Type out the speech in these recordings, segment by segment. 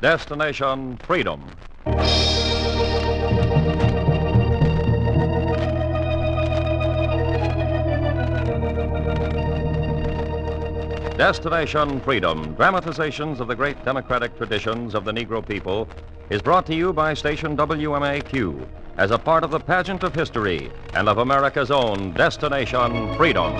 Destination Freedom. Destination Freedom, dramatizations of the great democratic traditions of the Negro people, is brought to you by station WMAQ as a part of the pageant of history and of America's own Destination Freedom.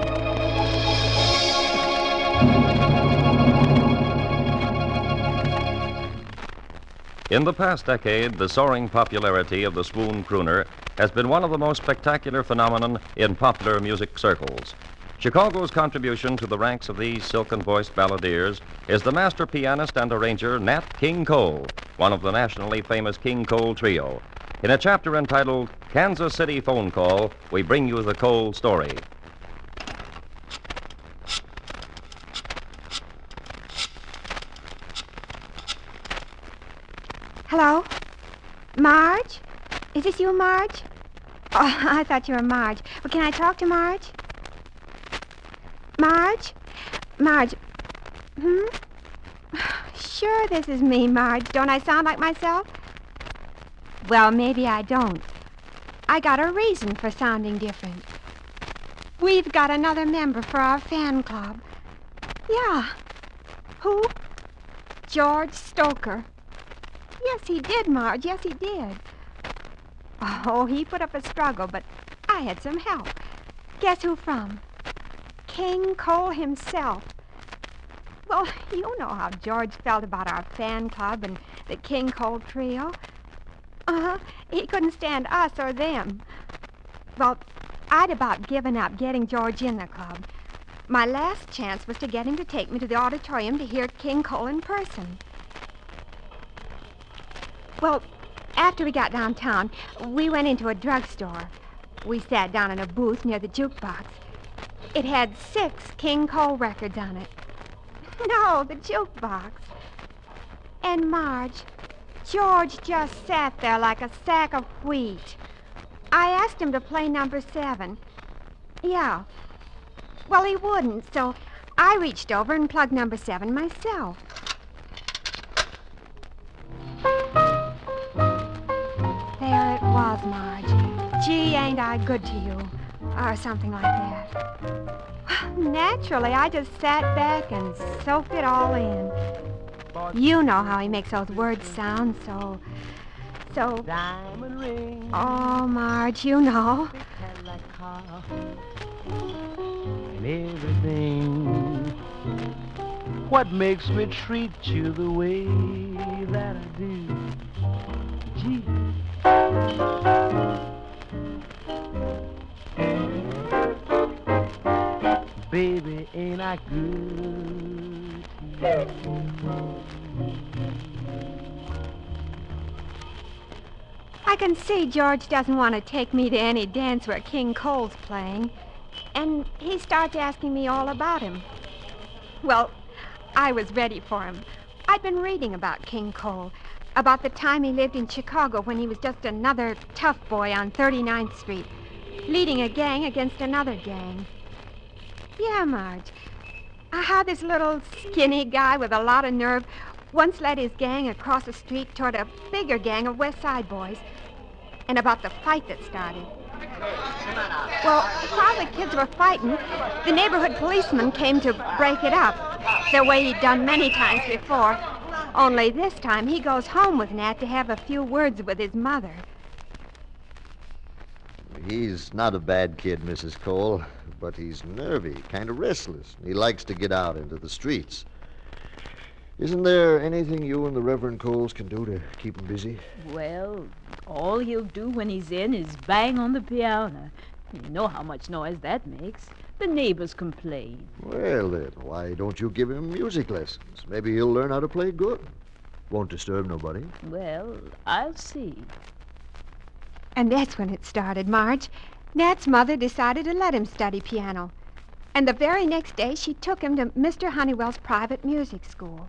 In the past decade, the soaring popularity of the swoon crooner has been one of the most spectacular phenomenon in popular music circles. Chicago's contribution to the ranks of these silken-voiced balladeers is the master pianist and arranger Nat King Cole, one of the nationally famous King Cole Trio. In a chapter entitled Kansas City Phone Call, we bring you the Cole story. Hello? Marge? Is this you, Marge? Oh, I thought you were Marge. Well, can I talk to Marge? Marge? Marge. Sure, this is me, Marge. Don't I sound like myself? Well, maybe I don't. I got a reason for sounding different. We've got another member for our fan club. Yeah. Who? George Stoker. Yes, he did, Marge. Yes, he did. Oh, he put up a struggle, but I had some help. Guess who from? King Cole himself. Well, you know how George felt about our fan club and the King Cole Trio. He couldn't stand us or them. Well, I'd about given up getting George in the club. My last chance was to get him to take me to the auditorium to hear King Cole in person. Well, after we got downtown, we went into a drugstore. We sat down in a booth near the jukebox. It had 6 King Cole records on it. No, the jukebox. And Marge, George just sat there like a sack of wheat. I asked him to play number 7. Yeah. Well, he wouldn't, so I reached over and plugged number 7 myself. There it was, Marge. Gee, ain't I good to you? Or something like that. Naturally, I just sat back and soaked it all in. You know how he makes those words sound so... Diamond ring. Oh, Marge, you know. And everything. What makes me treat you the way that I do? Gee. Baby, ain't I good to you? I can see George doesn't want to take me to any dance where King Cole's playing. And he starts asking me all about him. Well, I was ready for him. I'd been reading about King Cole, about the time he lived in Chicago when he was just another tough boy on 39th Street, leading a gang against another gang. Yeah, Marge. How this little skinny guy with a lot of nerve once led his gang across the street toward a bigger gang of West Side boys, and about the fight that started. Well, while the kids were fighting, the neighborhood policeman came to break it up, the way he'd done many times before. Only this time he goes home with Nat to have a few words with his mother. He's not a bad kid, Mrs. Cole, but he's nervy, kind of restless. He likes to get out into the streets. Isn't there anything you and the Reverend Coles can do to keep him busy? Well, all he'll do when he's in is bang on the piano. You know how much noise that makes. The neighbors complain. Well, then, why don't you give him music lessons? Maybe he'll learn how to play good. Won't disturb nobody. Well, I'll see. And that's when it started, Marge. Nat's mother decided to let him study piano. And the very next day, she took him to Mr. Honeywell's private music school.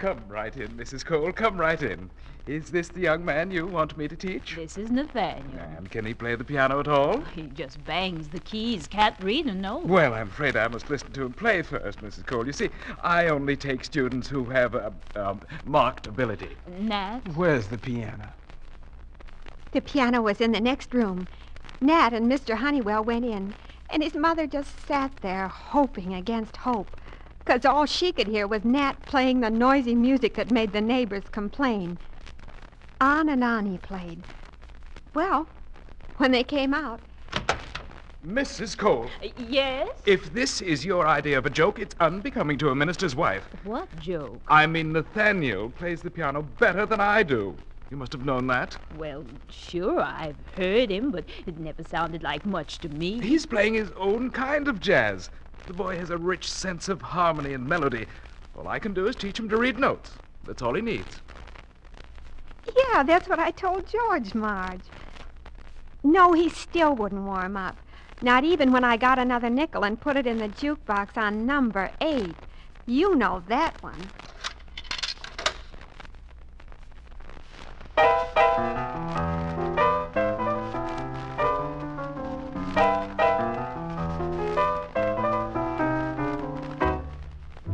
come right in, Mrs. Cole. Come right in. Is this the young man you want me to teach? This is Nathaniel. And can he play the piano at all? He just bangs the keys, can't read a note. Well, I'm afraid I must listen to him play first, Mrs. Cole. You see, I only take students who have marked ability. Nat? Where's the piano? The piano was in the next room. Nat and Mr. Honeywell went in, and his mother just sat there hoping against hope, 'cause all she could hear was Nat playing the noisy music that made the neighbors complain. On and on he played. Well, when they came out, Mrs. Cole, Yes? if this is your idea of a joke, it's unbecoming to a minister's wife. What joke? I mean, Nathaniel plays the piano better than I do. You must have known that. Well, sure, I've heard him, but it never sounded like much to me. He's playing his own kind of jazz. The boy has a rich sense of harmony and melody. All I can do is teach him to read notes. That's all he needs. yeah, that's what I told George, Marge. No, he still wouldn't warm up. Not even when I got another nickel and put it in the jukebox on number 8. You know that one.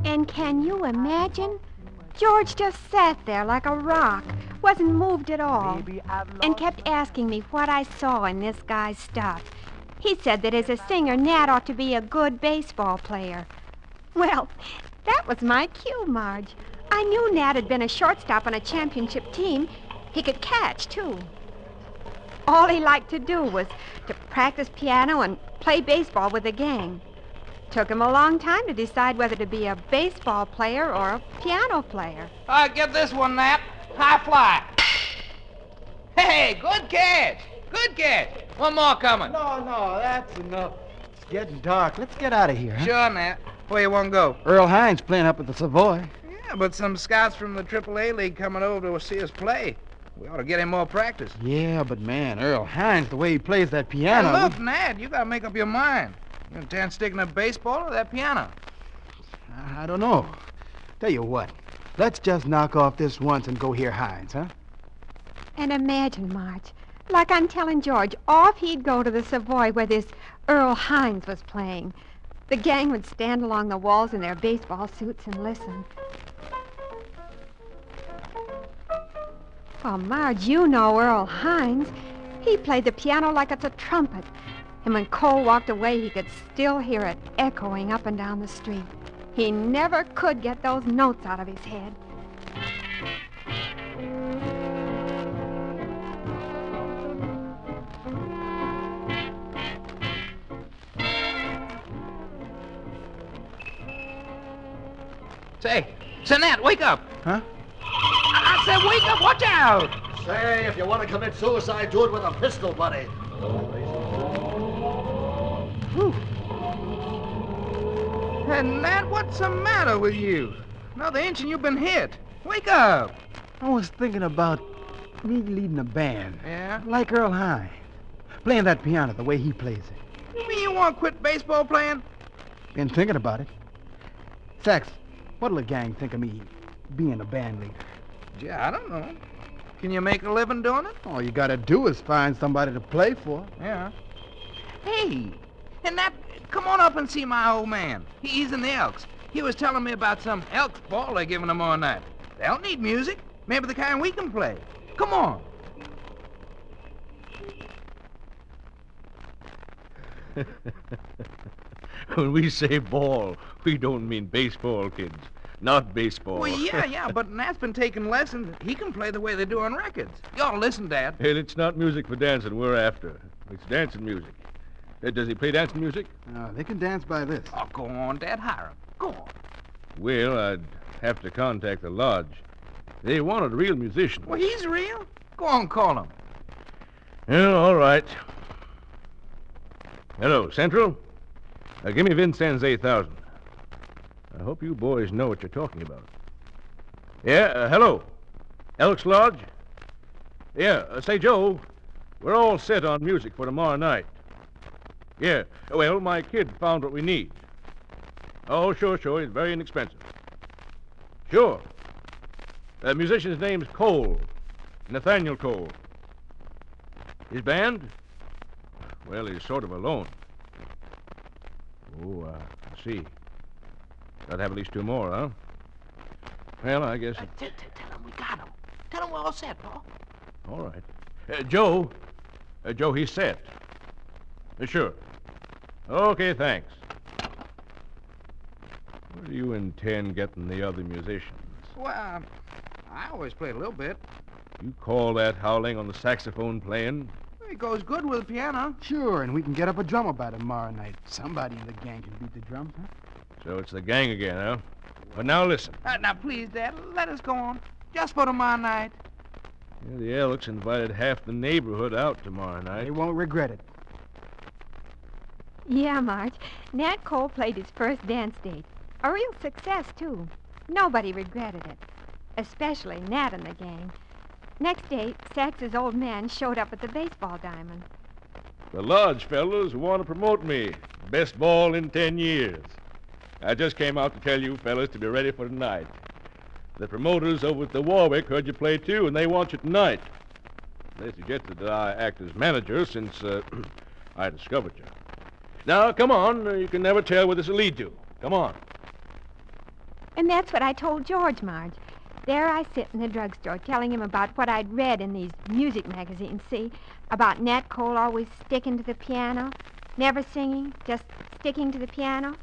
And can you imagine? George just sat there like a rock, wasn't moved at all, and kept asking me what I saw in this guy's stuff. He said that as a singer, Nat ought to be a good baseball player. Well, that was my cue, Marge. I knew Nat had been a shortstop on a championship team. He could catch, too. All he liked to do was to practice piano and play baseball with the gang. Took him a long time to decide whether to be a baseball player or a piano player. Get this one, Nat. High fly. Hey, good catch. Good catch. One more coming. No, that's enough. It's getting dark. Let's get out of here, huh? Sure, Nat. Where you want to go? Earl Hines playing up at the Savoy. Yeah, but some scouts from the AAA League coming over to see us play. We ought to get him more practice. Yeah, but man, Earl Hines, the way he plays that piano. Hey, look, Nat, you got to make up your mind. You intend sticking to baseball or that piano? I don't know. Tell you what, let's just knock off this once and go hear Hines, huh? And imagine, Marge, like I'm telling George, off he'd go to the Savoy where this Earl Hines was playing. The gang would stand along the walls in their baseball suits and listen. Well, Marge, you know Earl Hines. He played the piano like it's a trumpet. And when Cole walked away, he could still hear it echoing up and down the street. He never could get those notes out of his head. Say, Nat, wake up. Huh? I said wake up. Watch out. Say, if you want to commit suicide, do it with a pistol, buddy. Hey, Nat, what's the matter with you? Another inch and you've been hit. Wake up. I was thinking about me leading a band. Yeah? Like Earl Hines. Playing that piano the way he plays it. You mean you want to quit baseball playing? Been thinking about it. Sax, what'll the gang think of me being a band leader? Gee, I don't know. Can you make a living doing it? All you gotta do is find somebody to play for. Yeah. Hey, and Nat, come on up and see my old man. He's in the Elks. He was telling me about some Elks ball they're giving tomorrow night. They'll need music. Maybe the kind we can play. Come on. When we say ball, we don't mean baseball, kids. Not baseball. Well, yeah, but Nat's been taking lessons. He can play the way they do on records. You ought to listen, Dad. And it's not music for dancing we're after. It's dancing music. Does he play dancing music? They can dance by this. Oh, go on, Dad. Hire him. Go on. Well, I'd have to contact the lodge. They wanted a real musician. Well, he's real. Go on, call him. Well, all right. Hello, Central. Give me Vincennes 8,000. I hope you boys know what you're talking about. Yeah, hello. Elks Lodge? Yeah, say, Joe, we're all set on music for tomorrow night. Yeah, well, my kid found what we need. Oh, sure, it's very inexpensive. Sure. The musician's name's Cole. Nathaniel Cole. His band? Well, he's sort of alone. Oh, I see. Got to have at least 2 more, huh? Well, I guess... Tell him we got him. Tell him we're all set, Paul. All right. Joe. Joe, he's set. Sure. Okay, thanks. Where do you intend getting the other musicians? Well, I always play a little bit. You call that howling on the saxophone playing? It goes good with the piano. Sure, and we can get up a drummer by tomorrow night. Somebody in the gang can beat the drums, huh? So it's the gang again, huh? But now listen. Now, please, Dad, let us go on. Just for tomorrow night. Yeah, the Elks invited half the neighborhood out tomorrow night. They won't regret it. Yeah, Marge. Nat Cole played his first dance date. A real success, too. Nobody regretted it. Especially Nat and the gang. Next day, Sax's old man showed up at the baseball diamond. The lodge fellows want to promote me. Best ball in 10 years. I just came out to tell you fellas to be ready for tonight. The promoters over at the Warwick heard you play, too, and they want you tonight. They suggested that I act as manager since I discovered you. Now, come on. You can never tell where this will lead to. Come on. And that's what I told George, Marge. There I sit in the drugstore telling him about what I'd read in these music magazines, see? About Nat Cole always sticking to the piano, never singing, just sticking to the piano.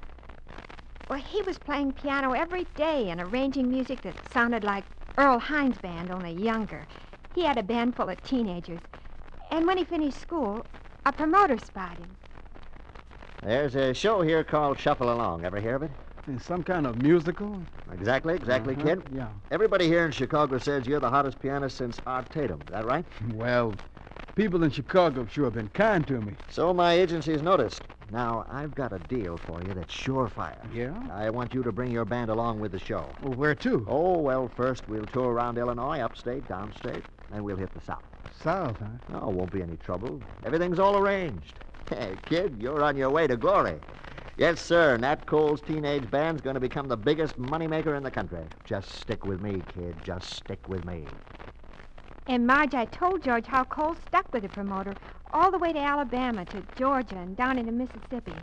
Well, he was playing piano every day and arranging music that sounded like Earl Hines' band, only younger. He had a band full of teenagers. And when he finished school, a promoter spotted him. There's a show here called Shuffle Along. Ever hear of it? It's some kind of musical? Exactly, kid. Yeah. Everybody here in Chicago says you're the hottest pianist since Art Tatum. Is that right? Well, people in Chicago have sure been kind to me. So my agency's noticed. Now, I've got a deal for you that's surefire. Yeah? I want you to bring your band along with the show. Well, where to? Oh, well, first we'll tour around Illinois, upstate, downstate, then we'll hit the South. South, huh? No, won't be any trouble. Everything's all arranged. Hey, kid, you're on your way to glory. Yes, sir, Nat Cole's teenage band's going to become the biggest moneymaker in the country. Just stick with me, kid. Just stick with me. And Marge, I told George how Cole stuck with the promoter all the way to Alabama, to Georgia, and down into Mississippi.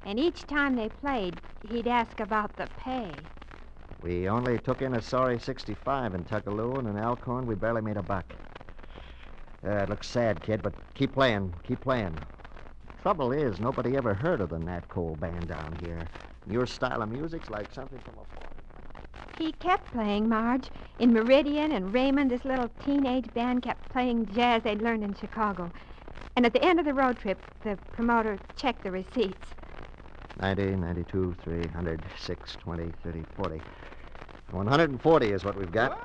And each time they played, he'd ask about the pay. We only took in a sorry 65 in Tuckaloo, and in Elkhorn we barely made a buck. It looks sad, kid, but keep playing, keep playing. Trouble is, nobody ever heard of the Nat Cole band down here. Your style of music's like something from a farm. He kept playing, Marge. In Meridian and Raymond, this little teenage band kept playing jazz they'd learned in Chicago. And at the end of the road trip, the promoter checked the receipts. 90, 92, 300, 6, 20, 30, 40. 140 is what we've got.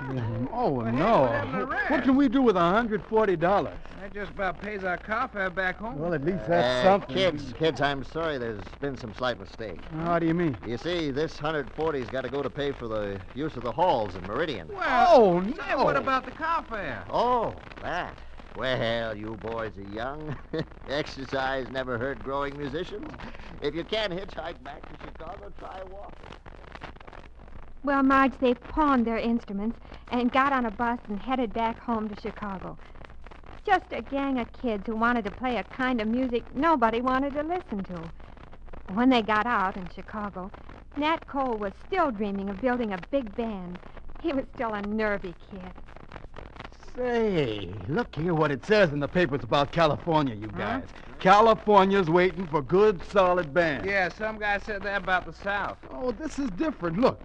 Oh, Well, no. hey, what happened to Red? What can we do with $140? That just about pays our car fare back home. Well, at least that's something. Kids, I'm sorry there's been some slight mistake. How do you mean? You see, this 140's got to go to pay for the use of the halls in Meridian. Well, Oh, say, no. what about the car fare? Oh, that. Well, you boys are young. Exercise never hurt growing musicians. If you can't hitchhike back to Chicago, try walking. Well, Marge, they pawned their instruments and got on a bus and headed back home to Chicago. Just a gang of kids who wanted to play a kind of music nobody wanted to listen to. When they got out in Chicago, Nat Cole was still dreaming of building a big band. He was still a nervy kid. Say, look here what it says in the papers about California, you guys. California's waiting for good, solid bands. Yeah, some guy said that about the South. Oh, this is different. Look,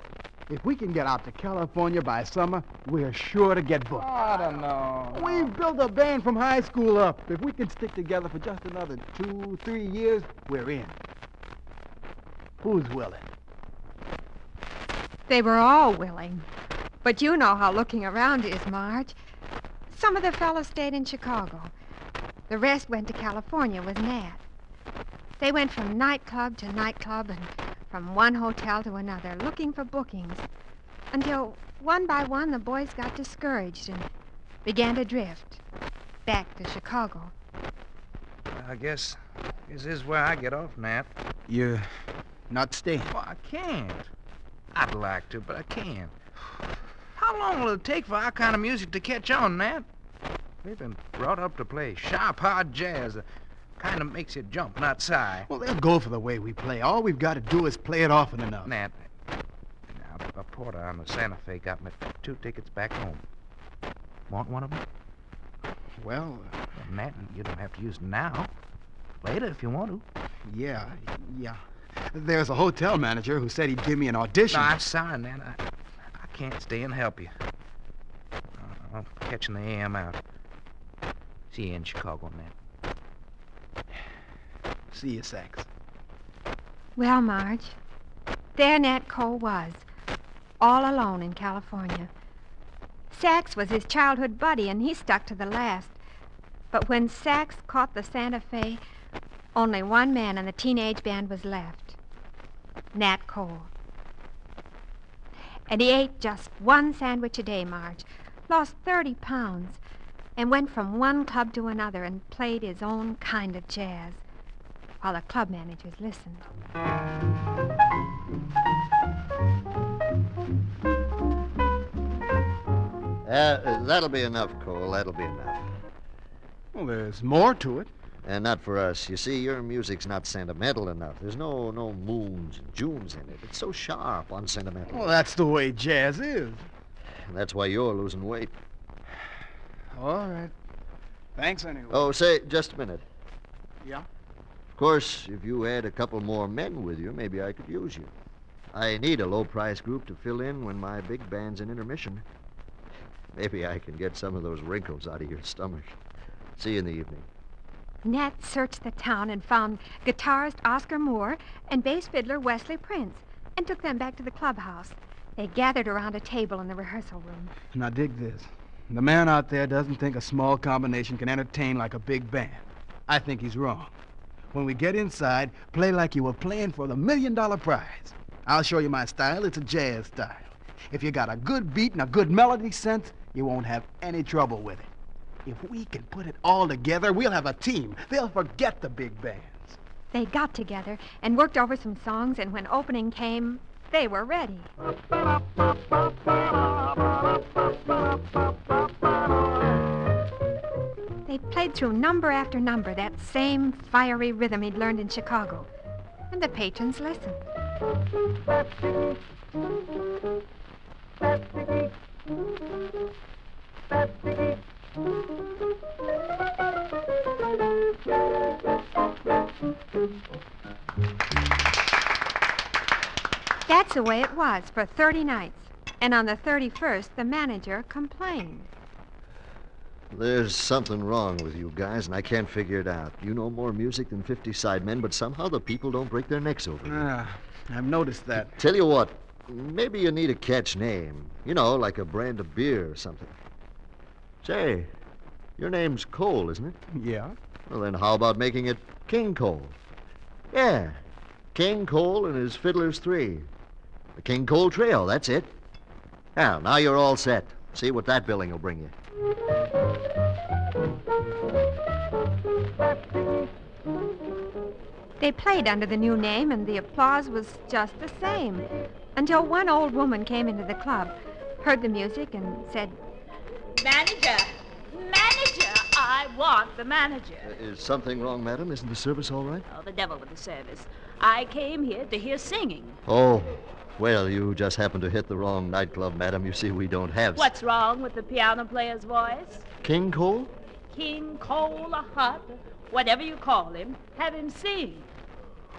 if we can get out to California by summer, we're sure to get Oh, booked. I don't know. We've built a band from high school up. If we can stick together for just another 2, 3 years, we're in. Who's willing? They were all willing. But you know how looking around is, Marge. Some of the fellows stayed in Chicago. The rest went to California with Nat. They went from nightclub to nightclub and from one hotel to another, looking for bookings, until one by one the boys got discouraged and began to drift back to Chicago. I guess this is where I get off, Nat. You're not staying. Well, I can't. I'd like to, but I can't. How How long will it take for our kind of music to catch on, Nat? We've been brought up to play sharp, hard jazz. The kind of makes you jump, not sigh. Well, they'll go for the way we play. All we've got to do is play it often enough. Nat, now, a porter on the Santa Fe got me 2 tickets back home. Want one of them? Well, Nat, you don't have to use them now. Later, if you want to. yeah. There's a hotel manager who said he'd give me an audition. No, I'm sorry, Nat. I can't stay and help you. I'm catching the AM out. See you in Chicago, Nat. See you, Sax. Well, Marge, there Nat Cole was, all alone in California. Sax was his childhood buddy, and he stuck to the last. But when Sax caught the Santa Fe, only one man in the teenage band was left. Nat Cole. And he ate just 1 sandwich a day, Marge, lost 30 pounds, and went from one club to another and played his own kind of jazz, while the club managers listened. That'll be enough, Cole. That'll be enough. Well, there's more to it. And not for us. You see, your music's not sentimental enough. There's no moons and Junes in it. It's so sharp, unsentimental. Well, that's the way jazz is. And that's why you're losing weight. All right. Thanks, anyway. Oh, say, just a minute. Yeah? Of course, if you had a couple more men with you, maybe I could use you. I need a low-price group to fill in when my big band's in intermission. Maybe I can get some of those wrinkles out of your stomach. See you in the evening. Nat searched the town and found guitarist Oscar Moore and bass fiddler Wesley Prince and took them back to the clubhouse. They gathered around a table in the rehearsal room. Now, dig this. The man out there doesn't think a small combination can entertain like a big band. I think he's wrong. When we get inside, play like you were playing for the $1 million prize. I'll show you my style. It's a jazz style. If you got a good beat and a good melody sense, you won't have any trouble with it. If we can put it all together, we'll have a team. They'll forget the big bands. They got together and worked over some songs, and when opening came, they were ready. They played through number after number, that same fiery rhythm he'd learned in Chicago. And the patrons listened. That's the way it was for 30 nights. And on the 31st, the manager complained. There's something wrong with you guys, and I can't figure it out. You know more music than 50 sidemen, but somehow the people don't break their necks over it. I've noticed that. Tell you what, maybe you need a catch name. You know, like a brand of beer or something. Say, your name's Cole, isn't it? Yeah? Well, then how about making it King Cole? Yeah, King Cole and his Fiddlers 3. The King Cole Trio, that's it. Now you're all set. See what that billing will bring you. They played under the new name, and the applause was just the same, until one old woman came into the club, heard the music, and said, Manager! Manager! I want the manager. Is something wrong, madam? Isn't the service all right? Oh, the devil with the service. I came here to hear singing. Oh, well, you just happened to hit the wrong nightclub, madam. You see, we don't have... What's wrong with the piano player's voice? King Cole? King Cole or Hut, whatever you call him, have him sing.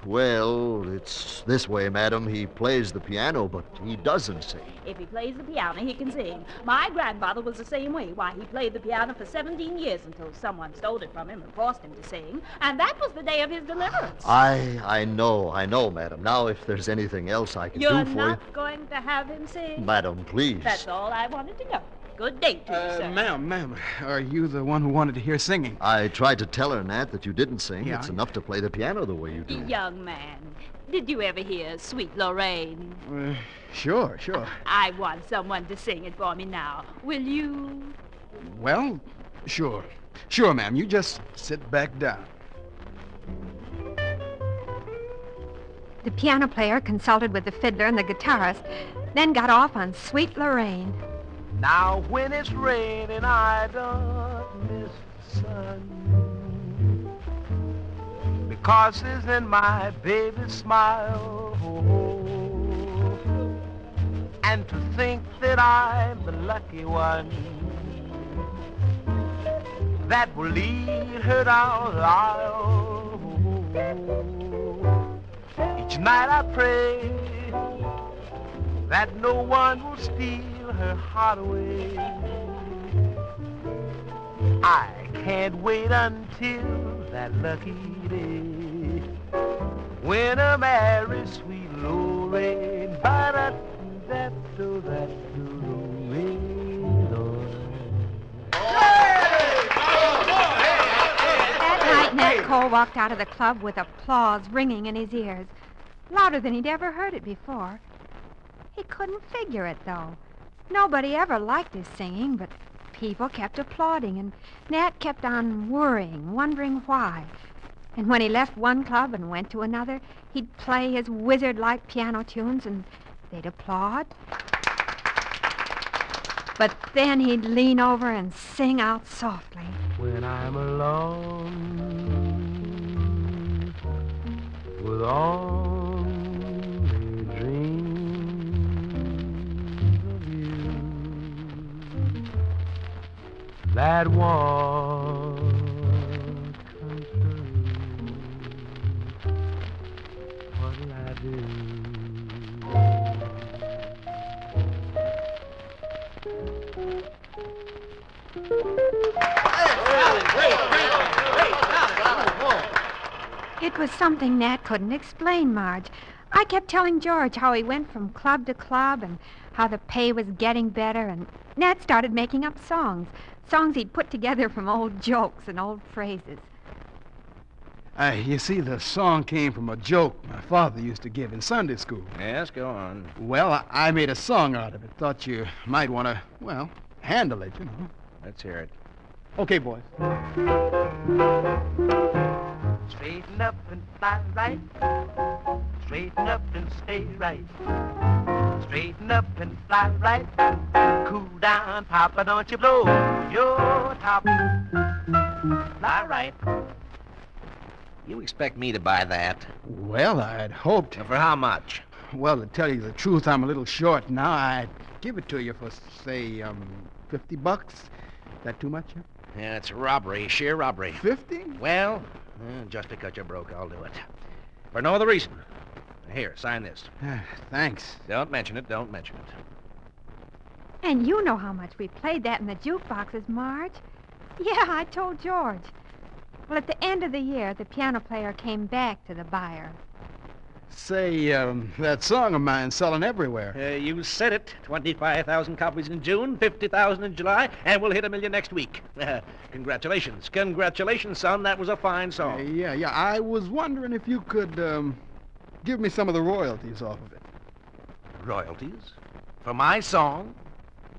Well, it's this way, madam. He plays the piano, but he doesn't sing. If he plays the piano, he can sing. My grandfather was the same way. Why, he played the piano for 17 years until someone stole it from him and forced him to sing. And that was the day of his deliverance. I know, madam. Now, if there's anything else I can do for you... You're not going to have him sing? Madam, please. That's all I wanted to know. Good day to you, sir. Ma'am, are you the one who wanted to hear singing? I tried to tell her, Nat, that you didn't sing. Yeah. It's enough to play the piano the way you do. Young man, did you ever hear Sweet Lorraine? Sure. I want someone to sing it for me now. Will you? Well, sure. Sure, ma'am. You just sit back down. The piano player consulted with the fiddler and the guitarist, then got off on Sweet Lorraine. Now when it's raining, I don't miss the sun. Because it's in my baby's smile. And to think that I'm the lucky one that will lead her down the aisle. Each night I pray that no one will steal her heart away. I can't wait until that lucky day when I marry sweet Lorraine. That night, Nat Cole walked out of the club with applause ringing in his ears, louder than he'd ever heard it before. He couldn't figure it, though. Nobody ever liked his singing, but people kept applauding, and Nat kept on worrying, wondering why. And when he left one club and went to another, he'd play his wizard-like piano tunes, and they'd applaud. But then he'd lean over and sing out softly. When I'm alone with only dreams of you, that won't come true, what'll I do? It was something Nat couldn't explain, Marge. I kept telling George how he went from club to club and how the pay was getting better, and Nat started making up songs he'd put together from old jokes and old phrases. You see, the song came from a joke my father used to give in Sunday school. Yes, go on. Well, I made a song out of it. Thought you might want to, well, handle it, you know. Let's hear it. Okay, boys. Straighten up and fly right. Straighten up and stay right. Straighten up and fly right. Cool down, Papa, don't you blow your top. Fly right. You expect me to buy that? Well, I'd hoped. For how much? Well, to tell you the truth, I'm a little short now. I'd give it to you for, say, $50. Is that too much? Huh? Yeah, it's robbery, sheer robbery. 50? Well, just because you're broke, I'll do it. For no other reason. Here, sign this. Thanks. Don't mention it, don't mention it. And you know how much we played that in the jukeboxes, Marge. Yeah, I told George. Well, at the end of the year, the piano player came back to the buyer. Say, that song of mine's selling everywhere. You said it. 25,000 copies in June, 50,000 in July, and we'll hit 1 million next week. Congratulations. Congratulations, son. That was a fine song. Yeah. I was wondering if you could, give me some of the royalties off of it. Royalties? For my song?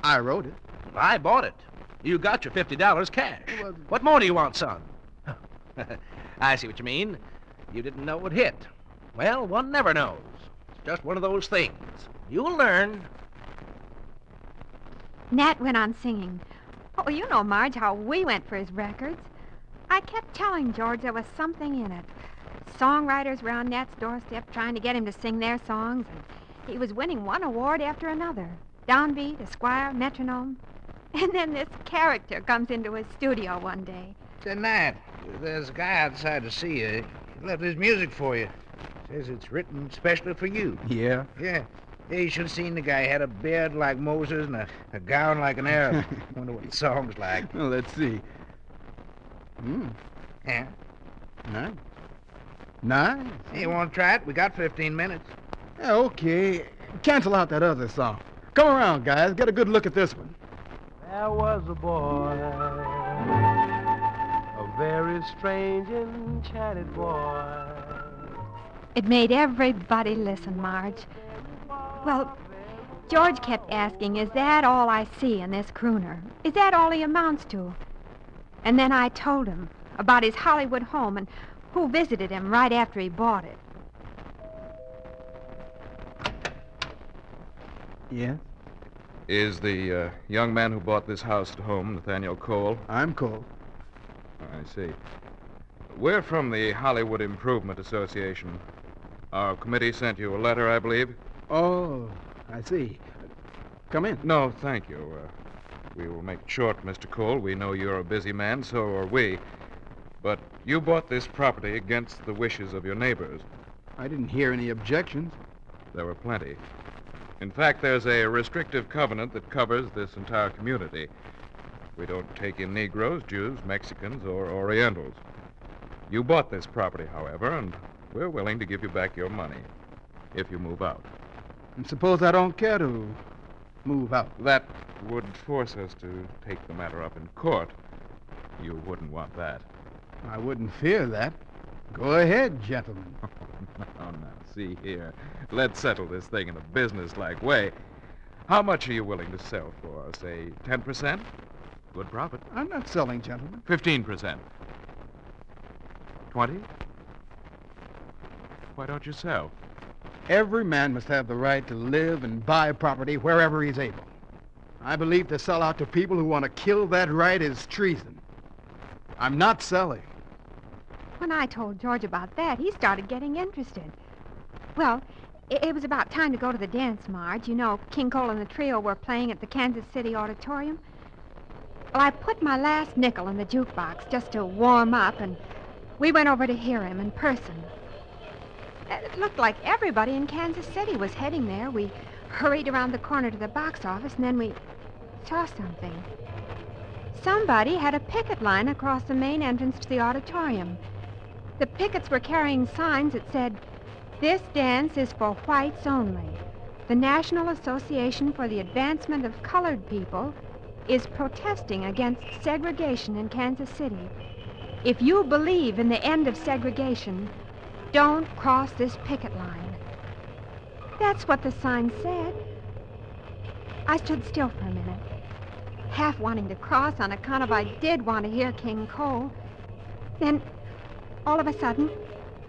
I wrote it. I bought it. You got your $50 cash. Well, What more do you want, son? I see what you mean. You didn't know it would hit. Well, one never knows. It's just one of those things. You'll learn. Nat went on singing. Oh, you know, Marge, how we went for his records. I kept telling George there was something in it. Songwriters were on Nat's doorstep trying to get him to sing their songs, and he was winning one award after another. Downbeat, Esquire, Metronome. And then this character comes into his studio one day. Say, Nat, there's a guy outside to see you. He left his music for you. Says it's written specially for you. Yeah? Yeah. You should have seen the guy. He had a beard like Moses and a gown like an Arab. Wonder what the song's like. Well, let's see. Yeah? Nice. Hey, you want to try it? We got 15 minutes. Yeah, okay. Cancel out that other song. Come around, guys. Get a good look at this one. There was a boy, a very strange, enchanted boy. It made everybody listen, Marge. Well, George kept asking, is that all I see in this crooner? Is that all he amounts to? And then I told him about his Hollywood home and who visited him right after he bought it. Yeah? Is the young man who bought this house at home Nathaniel Cole? I'm Cole. I see. We're from the Hollywood Improvement Association. Our committee sent you a letter, I believe. Oh, I see. Come in. No, thank you. We will make it short, Mr. Cole. We know you're a busy man, so are we. But you bought this property against the wishes of your neighbors. I didn't hear any objections. There were plenty. In fact, there's a restrictive covenant that covers this entire community. We don't take in Negroes, Jews, Mexicans, or Orientals. You bought this property, however, and we're willing to give you back your money if you move out. And suppose I don't care to move out. That would force us to take the matter up in court. You wouldn't want that. I wouldn't fear that. Go ahead, gentlemen. Now, see here. Let's settle this thing in a business-like way. How much are you willing to sell for? Say 10%? Good profit. I'm not selling, gentlemen. 15%. 20? Why don't you sell? Every man must have the right to live and buy property wherever he's able. I believe to sell out to people who want to kill that right is treason. I'm not selling. When I told George about that, he started getting interested. Well, it was about time to go to the dance, Marge. You know, King Cole and the trio were playing at the Kansas City Auditorium. Well, I put my last nickel in the jukebox just to warm up, and we went over to hear him in person. It looked like everybody in Kansas City was heading there. We hurried around the corner to the box office, and then we saw something. Somebody had a picket line across the main entrance to the auditorium. The pickets were carrying signs that said, "This dance is for whites only. The National Association for the Advancement of Colored People is protesting against segregation in Kansas City. If you believe in the end of segregation, don't cross this picket line." That's what the sign said. I stood still for a minute, half wanting to cross on account of I did want to hear King Cole. Then, all of a sudden,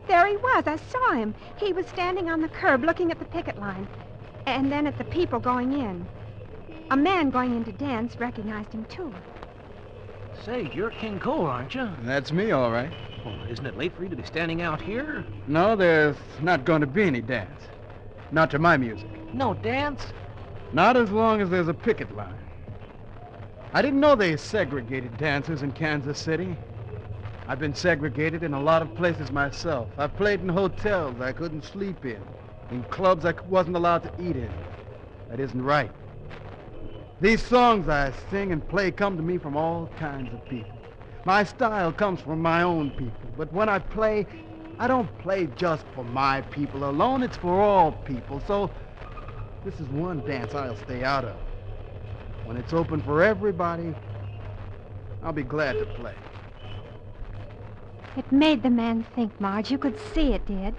there he was. I saw him. He was standing on the curb looking at the picket line, and then at the people going in. A man going in to dance recognized him, too. Say, you're King Cole, aren't you? That's me, all right. Well, isn't it late for you to be standing out here? No, there's not going to be any dance. Not to my music. No dance? Not as long as there's a picket line. I didn't know they segregated dancers in Kansas City. I've been segregated in a lot of places myself. I've played in hotels I couldn't sleep in clubs I wasn't allowed to eat in. That isn't right. These songs I sing and play come to me from all kinds of people. My style comes from my own people. But when I play, I don't play just for my people alone. It's for all people. So this is one dance I'll stay out of. When it's open for everybody, I'll be glad to play. It made the man think, Marge. You could see it did.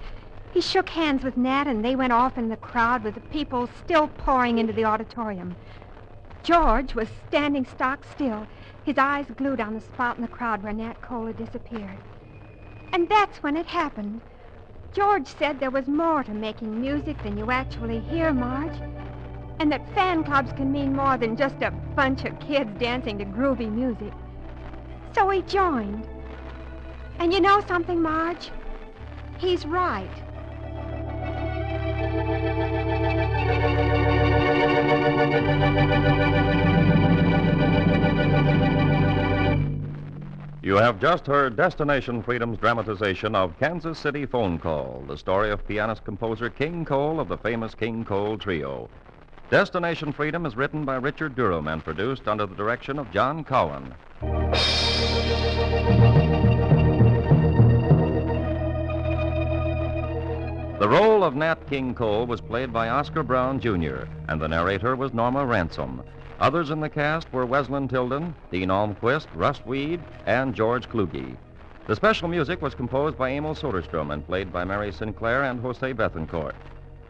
He shook hands with Nat, and they went off in the crowd with the people still pouring into the auditorium. George was standing stock still, his eyes glued on the spot in the crowd where Nat Cole had disappeared. And that's when it happened. George said there was more to making music than you actually hear, Marge, and that fan clubs can mean more than just a bunch of kids dancing to groovy music. So he joined. And you know something, Marge? He's right. You have just heard Destination Freedom's dramatization of Kansas City Phone Call, the story of pianist-composer King Cole of the famous King Cole Trio. Destination Freedom is written by Richard Durham and produced under the direction of John Cowan. The role of Nat King Cole was played by Oscar Brown, Jr., and the narrator was Norma Ransome. Others in the cast were Wezlynn Tildon, Dean Olmquist, Russ Reed, and George Kluge. The special music was composed by Emil Soderstrom and played by Mary Sinclair and Jose Bethancourt.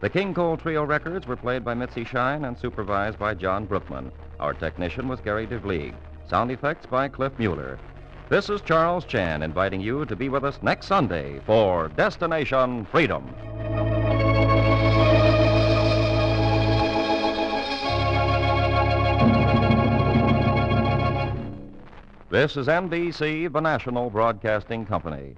The King Cole Trio records were played by Mitsy Shine and supervised by John Brookman. Our technician was Gary Dublee. Sound effects by Cliff Mueller. This is Charles Chan inviting you to be with us next Sunday for Destination Freedom. This is NBC, the national broadcasting company.